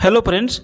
Hello friends.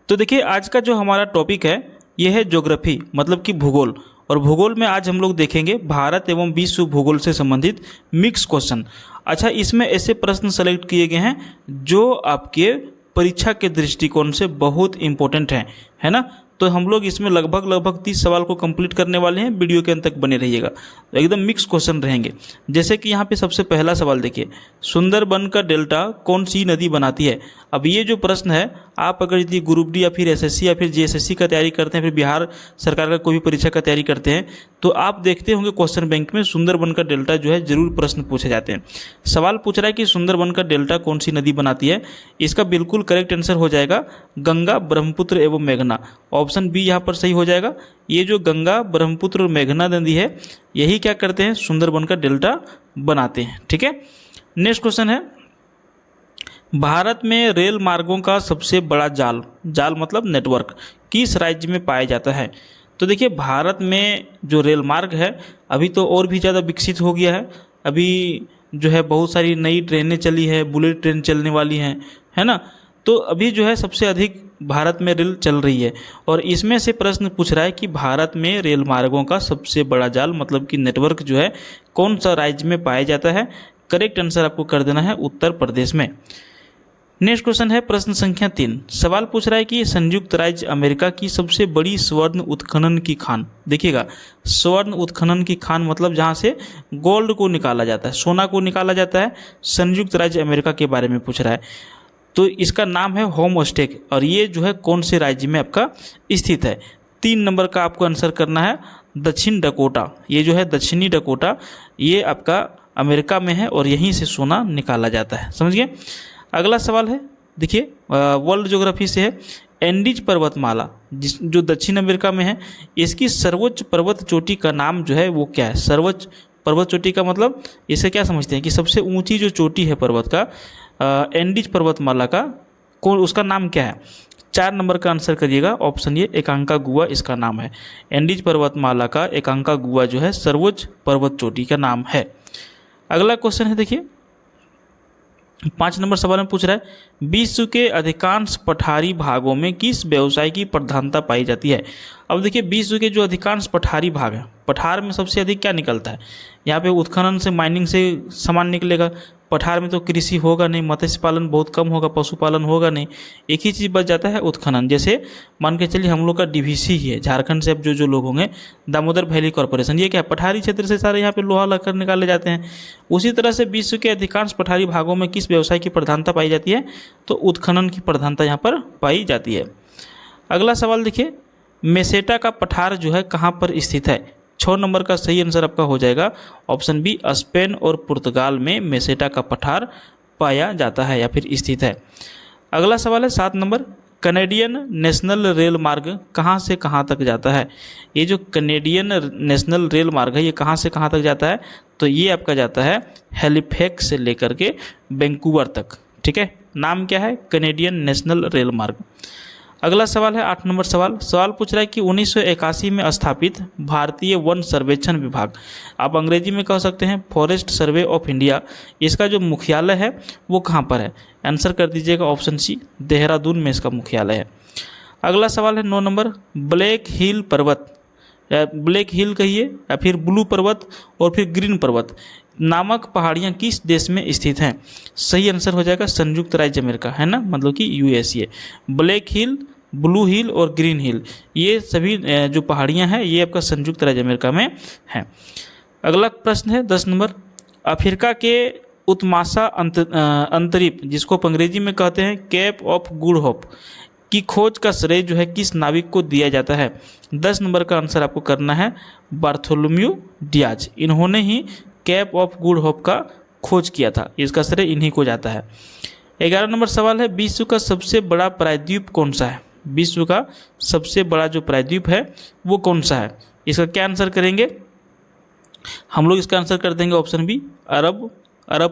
तो देखिए आज का जो हमारा टॉपिक है ये है ज्योग्राफी मतलब कि भूगोल। और भूगोल में आज हम लोग देखेंगे भारत एवं विश्व भूगोल से संबंधित मिक्स क्वेश्चन। अच्छा, इसमें ऐसे प्रश्न सेलेक्ट किए गए हैं जो आपके परीक्षा के दृष्टिकोण से बहुत इंपॉर्टेंट हैं, है ना। तो हम लोग इसमें लगभग 30 सवाल को कंप्लीट करने वाले हैं। वीडियो के अंत तक बने रहिएगा, तो एकदम मिक्स क्वेश्चन रहेंगे। जैसे कि यहाँ पे सबसे पहला सवाल देखिए, सुंदरबन का डेल्टा कौन सी नदी बनाती है। अब ये जो प्रश्न है, आप अगर यदि ग्रुप डी या फिर एसएससी या फिर जीएसएससी का तैयारी करते हैं, फिर बिहार सरकार का कोई भी परीक्षा का तैयारी करते हैं, तो आप देखते होंगे क्वेश्चन बैंक में सुंदरबन का डेल्टा जो है जरूर प्रश्न पूछे जाते हैं। सवाल पूछ रहा है कि सुंदरबन का डेल्टा कौन सी नदी बनाती है। इसका बिल्कुल करेक्ट आंसर हो जाएगा गंगा, ब्रह्मपुत्र एवं मेघना। ऑप्शन बी यहाँ पर सही हो जाएगा। ये जो गंगा, ब्रह्मपुत्र और मेघना नदी है, यही क्या करते हैं, सुंदरबन का डेल्टा बनाते हैं। ठीक है, नेक्स्ट क्वेश्चन है, भारत में रेल मार्गों का सबसे बड़ा जाल मतलब नेटवर्क किस राज्य में पाया जाता है। तो देखिए भारत में जो रेल मार्ग है अभी तो और भी ज़्यादा विकसित हो गया है। अभी जो है बहुत सारी नई ट्रेनें चली है, बुलेट ट्रेन चलने वाली हैं, है ना। तो अभी जो है सबसे अधिक भारत में रेल चल रही है। और इसमें से प्रश्न पूछ रहा है कि भारत में रेल मार्गों का सबसे बड़ा जाल मतलब कि नेटवर्क जो है कौन सा राज्य में पाया जाता है। करेक्ट आंसर आपको कर देना है उत्तर प्रदेश में। नेक्स्ट क्वेश्चन है प्रश्न संख्या 3। सवाल पूछ रहा है कि संयुक्त राज्य अमेरिका की सबसे बड़ी स्वर्ण उत्खनन की खान। देखिएगा, स्वर्ण उत्खनन की खान मतलब जहां से गोल्ड को निकाला जाता है, सोना को निकाला जाता है। संयुक्त राज्य अमेरिका के बारे में पूछ रहा है, तो इसका नाम है होमस्टेक। और ये जो है कौन से राज्य में आपका स्थित है। 3 नंबर का आपको आंसर करना है दक्षिण डकोटा। ये जो है दक्षिणी डकोटा, ये आपका अमेरिका में है और यहीं से सोना निकाला जाता है। समझिए। अगला सवाल है, देखिए वर्ल्ड ज्योग्राफी से है, एंडीज पर्वतमाला जो दक्षिण अमेरिका में है, इसकी सर्वोच्च पर्वत चोटी का नाम जो है वो क्या है। सर्वोच्च पर्वत चोटी का मतलब इसे क्या समझते हैं कि सबसे ऊंची जो चोटी है पर्वत का, एंडीज पर्वतमाला का कौन, उसका नाम क्या है। 4 नंबर का आंसर करिएगा। ऑप्शन ए एकांकागुआ इसका नाम है। एंडीज पर्वतमाला का एकांकागुआ जो है सर्वोच्च पर्वत चोटी का नाम है। अगला क्वेश्चन है, देखिए 5 नंबर सवाल में पूछ रहा है, विश्व के अधिकांश पठारी भागों में किस व्यवसाय की प्रधानता पाई जाती है। अब देखिए विश्व के जो अधिकांश पठारी भाग हैं, पठार में सबसे अधिक क्या निकलता है। यहाँ पे उत्खनन से, माइनिंग से सामान निकलेगा। पठार में तो कृषि होगा नहीं, मत्स्य पालन बहुत कम होगा, पशुपालन होगा नहीं। एक ही चीज़ बच जाता है उत्खनन। जैसे मान के चलिए हम लोग का डीवीसी ही है, झारखंड से अब जो लोग होंगे, दामोदर वैली कॉरपोरेशन, ये क्या है, पठारी क्षेत्र से सारे यहाँ पे लोहा लक्कड़ निकाले जाते हैं। उसी तरह से विश्व के अधिकांश पठारी भागों में किस व्यवसाय की प्रधानता पाई जाती है, तो उत्खनन की प्रधानता यहाँ पर पाई जाती है। अगला सवाल देखिए, मेसेटा का पठार जो है कहाँ पर स्थित है। 6 नंबर का सही आंसर आपका हो जाएगा ऑप्शन बी, स्पेन और पुर्तगाल में मेसेटा का पठार पाया जाता है या फिर स्थित है। अगला सवाल है 7 नंबर, कनेडियन नेशनल रेल मार्ग कहाँ से कहाँ तक जाता है। ये जो कनेडियन नेशनल रेल मार्ग है ये कहाँ से कहाँ तक जाता है, तो ये आपका जाता है हैलिफैक्स से लेकर के वैंकूवर तक। ठीक है, नाम क्या है, कनेडियन नेशनल रेल मार्ग। अगला सवाल है 8 नंबर सवाल पूछ रहा है कि 1981 में स्थापित भारतीय वन सर्वेक्षण विभाग, आप अंग्रेजी में कह सकते हैं फॉरेस्ट सर्वे ऑफ इंडिया, इसका जो मुख्यालय है वो कहाँ पर है। आंसर कर दीजिएगा ऑप्शन सी, देहरादून में इसका मुख्यालय है। अगला सवाल है 9 नंबर, ब्लैक हिल पर्वत, ब्लैक हिल कहिए या फिर ब्लू पर्वत और फिर ग्रीन पर्वत नामक पहाड़ियाँ किस देश में स्थित हैं। सही आंसर हो जाएगा संयुक्त राज्य अमेरिका, है ना, मतलब कि यूएसए। ब्लैक हिल, ब्लू हिल और ग्रीन हिल, ये सभी जो पहाड़ियाँ हैं ये आपका संयुक्त राज्य अमेरिका में हैं। अगला प्रश्न है 10 नंबर, अफ्रीका के उत्माशा अंतरिप जिसको अंग्रेजी में कहते हैं केप ऑफ गुड होप की खोज का श्रेय जो है किस नाविक को दिया जाता है। 10 नंबर का आंसर आपको करना है बार्थोलोम्यू डियाज। इन्होंने he kept of good hope का खोज किया था, इसका श्रेय इन्हीं को जाता है। 11 नंबर सवाल है, विश्व का सबसे बड़ा प्रायद्वीप कौन सा है। विश्व का सबसे बड़ा जो प्रायद्वीप है वो कौन सा है, इसका क्या आंसर करेंगे हम लोग। इसका आंसर कर देंगे ऑप्शन बी, अरब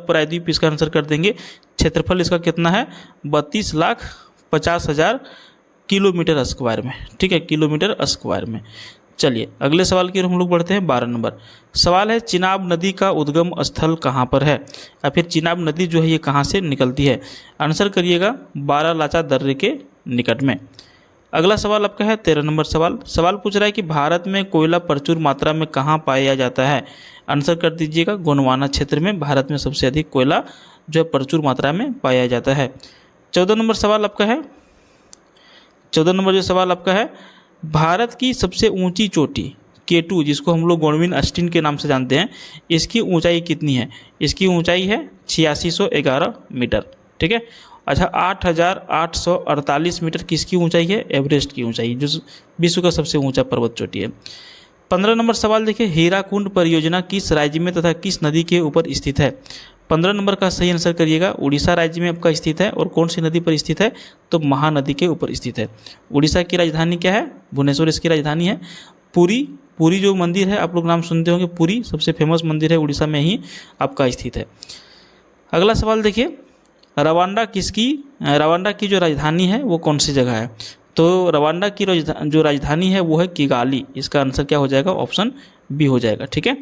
प्रायद्वीप इसका आंसर कर देंगे। क्षेत्रफल इसका कितना है, 32,50,000 किलोमीटर स्क्वायर में। ठीक है, किलोमीटर स्क्वायर में। चलिए अगले सवाल की ओर हम लोग बढ़ते हैं। 12 नंबर सवाल है, चिनाब नदी का उद्गम स्थल कहाँ पर है, या फिर चिनाब नदी जो है ये कहाँ से निकलती है। आंसर करिएगा बारालाचा दर्रे के निकट में। अगला सवाल आपका है 13 नंबर सवाल पूछ रहा है कि भारत में कोयला प्रचुर मात्रा में कहाँ पाया जाता है। आंसर कर दीजिएगा गोंडवाना क्षेत्र में भारत में सबसे अधिक कोयला जो है प्रचुर मात्रा में पाया जाता है। 14 नंबर सवाल आपका है 14 नंबर जो सवाल आपका है, भारत की सबसे ऊंची चोटी K2 जिसको हम लोग गोंडविन अस्टीन के नाम से जानते हैं, इसकी ऊंचाई कितनी है। इसकी ऊंचाई है 8611 मीटर। ठीक है। अच्छा 8848 मीटर किसकी ऊंचाई है, एवरेस्ट की ऊंचाई जो विश्व का सबसे ऊंचा पर्वत चोटी है। 15 नंबर सवाल देखिए, हीराकुंड परियोजना किस राज्य में तथा किस नदी के ऊपर स्थित है। 15 नंबर का सही आंसर करिएगा, उड़ीसा राज्य में आपका स्थित है। और कौन सी नदी पर स्थित है, तो महानदी के ऊपर स्थित है। उड़ीसा की राजधानी क्या है, भुवनेश्वर इसकी राजधानी है। पुरी जो मंदिर है आप लोग नाम सुनते होंगे, पुरी सबसे फेमस मंदिर है, उड़ीसा में ही आपका स्थित है। अगला सवाल देखिए, रवांडा की जो राजधानी है वो कौन सी जगह है। तो रवांडा की जो राजधानी है वो है किगाली। इसका आंसर क्या हो जाएगा, ऑप्शन बी हो जाएगा। ठीक है।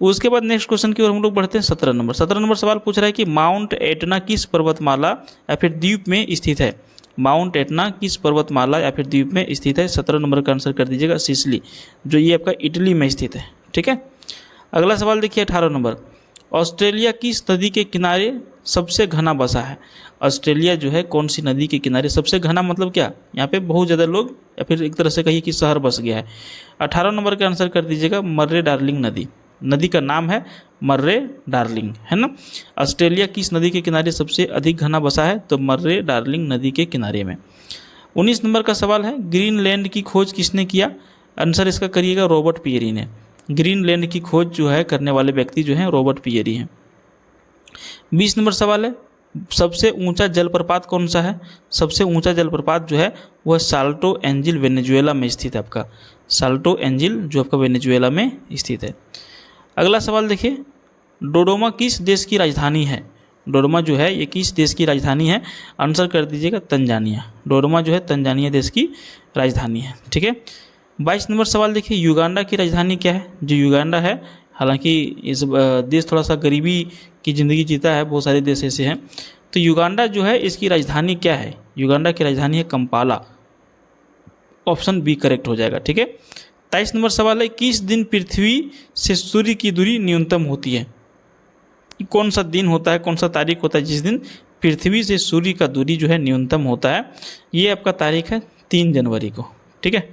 उसके बाद नेक्स्ट क्वेश्चन की ओर हम लोग बढ़ते हैं। 17 नंबर सवाल पूछ रहा है कि माउंट एटना किस पर्वतमाला या फिर द्वीप में स्थित है। माउंट एटना किस पर्वतमाला या फिर द्वीप में स्थित है। 17 नंबर का आंसर कर दीजिएगा सिसिली, जो ये आपका इटली में स्थित है। ठीक है। अगला सवाल देखिए 18 नंबर, ऑस्ट्रेलिया किस नदी के किनारे सबसे घना बसा है। ऑस्ट्रेलिया जो है कौन सी नदी के किनारे सबसे घना, मतलब क्या, यहाँ पे बहुत ज़्यादा लोग या फिर एक तरह से कहिए कि शहर बस गया है। 18 नंबर का आंसर कर दीजिएगा मर्रे डार्लिंग नदी का नाम है मर्रे डार्लिंग, है ना। ऑस्ट्रेलिया किस नदी के किनारे सबसे अधिक घना बसा है, तो मर्रे डार्लिंग नदी के किनारे में। 19 नंबर का सवाल है, ग्रीनलैंड की खोज किसने किया। आंसर इसका करिएगा रॉबर्ट पियरी ने। ग्रीनलैंड की खोज जो है करने वाले व्यक्ति जो हैं रॉबर्ट पियरी हैं। 20 नंबर सवाल है, सबसे ऊंचा जलप्रपात कौन सा है। सबसे ऊंचा जलप्रपात जो है वह साल्टो एंजिल वेनेजुएला में स्थित है। आपका साल्टो एंजिल जो आपका वेनेजुएला में स्थित है। अगला सवाल देखिए, डोडोमा किस देश की राजधानी है। डोडोमा जो है ये किस देश की राजधानी है। आंसर कर दीजिएगा तंजानिया। डोडोमा जो है तंजानिया देश की राजधानी है। ठीक है। 22 नंबर सवाल देखिए, युगांडा की राजधानी क्या है। जो युगांडा है, हालांकि इस देश थोड़ा सा गरीबी की ज़िंदगी जीता है, बहुत सारे देश ऐसे हैं। तो युगांडा जो है इसकी राजधानी क्या है। युगांडा की राजधानी है कंपाला। ऑप्शन बी करेक्ट हो जाएगा। ठीक है। 23 नंबर सवाल है, किस दिन पृथ्वी से सूर्य की दूरी न्यूनतम होती है। कौन सा दिन होता है, कौन सा तारीख होता है जिस दिन पृथ्वी से सूर्य का दूरी जो है न्यूनतम होता है। ये आपका तारीख है 3 जनवरी को। ठीक है।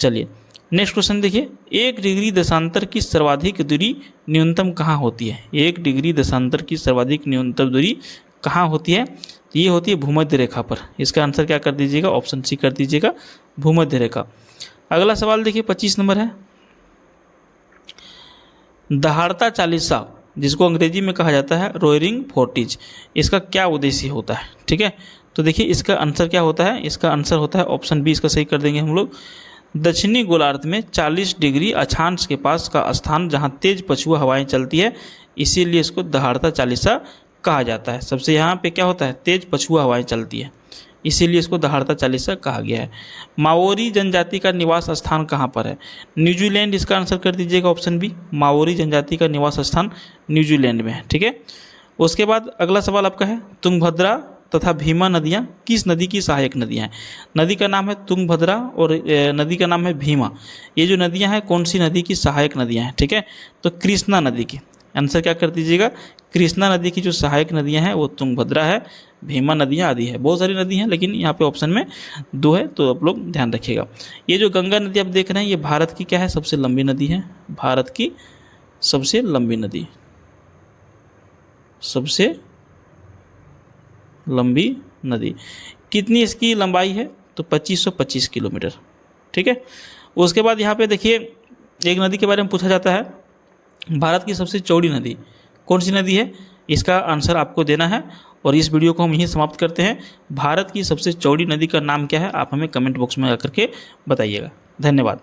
चलिए नेक्स्ट क्वेश्चन देखिए, 1 डिग्री देशांतर की सर्वाधिक दूरी न्यूनतम कहाँ होती है। 1 डिग्री देशांतर की सर्वाधिक न्यूनतम दूरी कहाँ होती है, ये होती है भूमध्य रेखा पर। इसका आंसर क्या कर दीजिएगा, ऑप्शन सी कर दीजिएगा, भूमध्य रेखा। अगला सवाल देखिए 25 नंबर है, दहाड़ता चालीसा जिसको अंग्रेजी में कहा जाता है रोयरिंग फोर्टीज, इसका क्या उद्देश्य होता है। ठीक है। तो देखिए इसका आंसर क्या होता है, इसका आंसर होता है ऑप्शन बी, इसका सही कर देंगे हम लोग। दक्षिणी गोलार्ध में 40 डिग्री अक्षांश के पास का स्थान जहां तेज पछुआ हवाएं चलती है, इसीलिए इसको दहाड़ता चालीसा कहा जाता है। सबसे यहाँ पे क्या होता है, तेज पछुआ हवाएं चलती है, इसीलिए इसको दहाड़ता चालीसा कहा गया है। माओरी जनजाति का निवास स्थान कहाँ पर है। न्यूजीलैंड, इसका आंसर कर दीजिएगा ऑप्शन बी, माओरी जनजाति का निवास स्थान न्यूजीलैंड में है। ठीक है। उसके बाद अगला सवाल आपका है, तुंगभद्रा तथा भीमा नदियाँ किस नदी की सहायक नदियाँ हैं। नदी का नाम है तुंगभद्रा और नदी का नाम है भीमा। ये जो नदियाँ हैं कौन सी नदी की सहायक नदियाँ हैं। ठीक है। तो कृष्णा नदी की। आंसर क्या कर दीजिएगा, कृष्णा नदी की जो सहायक नदियाँ हैं वो तुंगभद्रा है, भीमा नदियाँ आदि है। बहुत सारी नदी हैं लेकिन यहाँ पे ऑप्शन में 2 है, तो आप लोग ध्यान रखिएगा। ये जो गंगा नदी आप देख रहे हैं ये भारत की क्या है, सबसे लंबी नदी है। भारत की सबसे लंबी नदी, सबसे लंबी नदी। कितनी इसकी लंबाई है, तो 2525 किलोमीटर। ठीक है। उसके बाद यहाँ पे देखिए एक नदी के बारे में पूछा जाता है, भारत की सबसे चौड़ी नदी कौन सी नदी है, इसका आंसर आपको देना है। और इस वीडियो को हम यहीं समाप्त करते हैं। भारत की सबसे चौड़ी नदी का नाम क्या है, आप हमें कमेंट बॉक्स में आकर के बताइएगा। धन्यवाद।